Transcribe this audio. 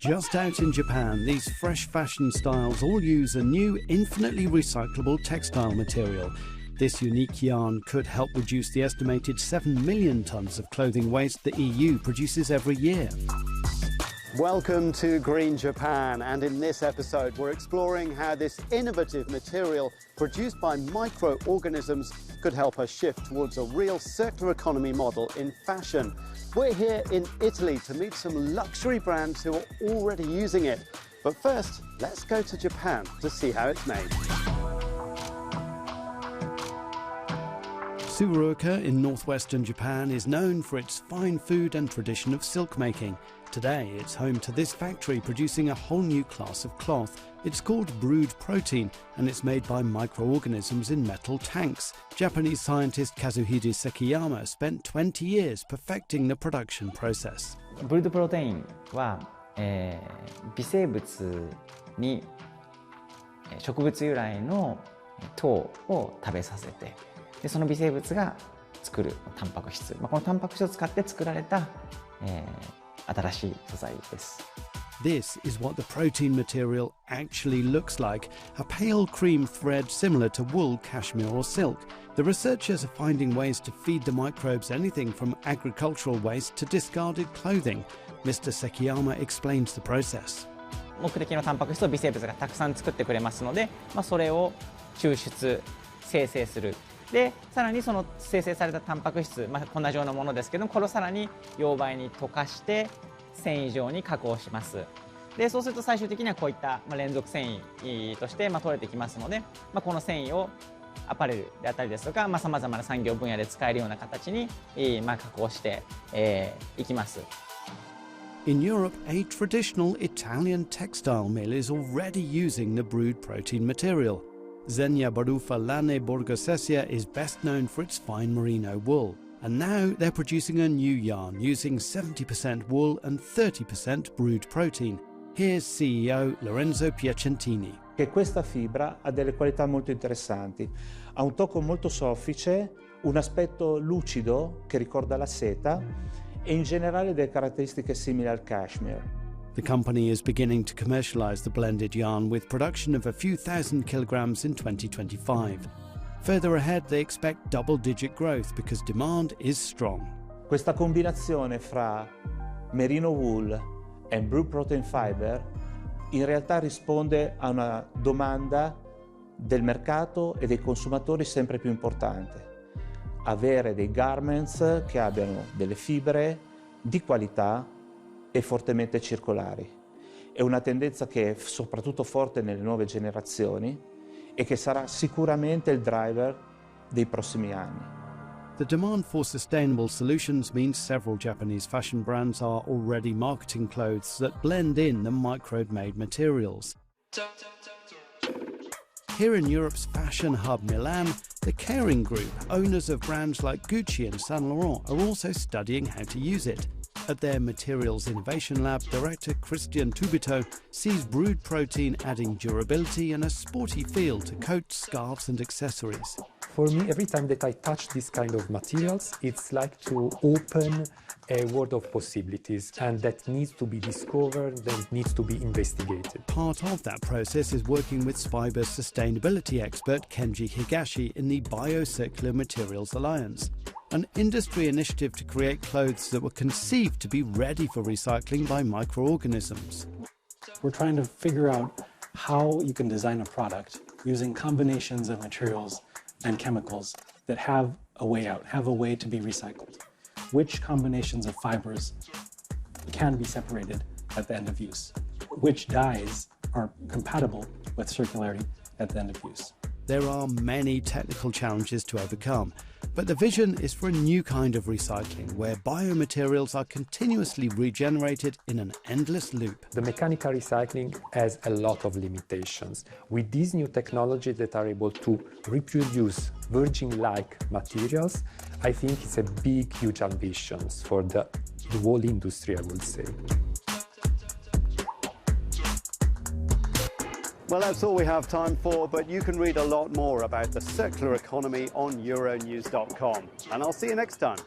Just out in Japan, these fresh fashion styles all use a new infinitely recyclable textile material. This unique yarn could help reduce the estimated 7 million tonnes of clothing waste the EU produces every year. Welcome to Green Japan, and in this episode we're exploring how this innovative material produced by microorganisms could help us shift towards a real circular economy model in fashion. We're here in Italy to meet some luxury brands who are already using it. But first, let's go to Japan to see how it's made. Tsuruoka in northwestern Japan is known for its fine food and tradition of silk making. Today, it's home to this factory producing a whole new class of cloth. It's called Brewed Protein, and it's made by microorganisms in metal tanks. Japanese scientist Kazuhide Sekiyama spent 20 years perfecting the production process. Brewed Protein は、微生物に植物由来の糖を食べさせて、でその微生物が作るタンパク質、このタンパク質を使って作られた、新しい素材です。This is what the protein material actually looks like, a pale cream thread similar to wool, cashmere or silk. The researchers are finding ways to feed the microbes anything from agricultural waste to discarded clothing. Mr. Sekiyama explains the process. 目的のタンパク質を微生物がたくさん作ってくれますので、それを抽出、生成する。で、さらにその生成されたタンパク質、粉状のものですけども、これをさらに溶媒に溶かして繊維状に加工します。で、そうすると最終的にはこういった連続繊維として取れてきますので、この繊維をアパレルであったりですとか、さまざまな産業分野で使えるような形に加工していきます。In Europe, a traditional Italian textile mill is already using the brewed protein material. Zegna Barufa Lane Borgosesia is best known for its fine merino wool. And now they're producing a new yarn using 70% wool and 30% brewed protein. Here's CEO Lorenzo Piacentini. Che questa fibra ha delle qualità molto interessanti. Ha un tocco molto soffice, un aspetto lucido che ricorda la seta e in generale delle caratteristiche simili al cashmere. The company is beginning to commercialize the blended yarn with production of a few thousand kilograms in 2025. Further ahead, they expect double-digit growth because demand is strong. Questa combinazione fra merino wool e brewed protein fiber in realtà risponde a una domanda del mercato e dei consumatori sempre più importante. Avere dei garments che abbiano delle fibre di qualità e fortemente circolari. È una tendenza che è soprattutto forte nelle nuove generazioni e che sarà sicuramente il driver dei prossimi anni. The demand for sustainable solutions means several Japanese fashion brands are already marketing clothes that blend in the microbe-made materials. Here in Europe's fashion hub Milan, the Caring Group, owners of brands like Gucci and Saint Laurent, are also studying how to use it. At their Materials Innovation Lab, director Christian Tubito sees brewed protein adding durability and a sporty feel to coats, scarves and accessories. For me, every time that I touch this kind of materials, it's like to open a world of possibilities, and that needs to be discovered, that needs to be investigated. Part of that process is working with Spiber's sustainability expert Kenji Higashi in the Biocircular Materials Alliance, an industry initiative to create clothes that were conceived to be ready for recycling by microorganisms. We're trying to figure out how you can design a product using combinations of materials and chemicals that have a way out, have a way to be recycled. Which combinations of fibers can be separated at the end of use? Which dyes are compatible with circularity at the end of use? There are many technical challenges to overcome, but the vision is for a new kind of recycling where biomaterials are continuously regenerated in an endless loop. The mechanical recycling has a lot of limitations. With these new technologies that are able to reproduce virgin-like materials, I think it's a big, huge ambition for the whole industry, I would say. Well, that's all we have time for, but you can read a lot more about the circular economy on Euronews.com. And I'll see you next time.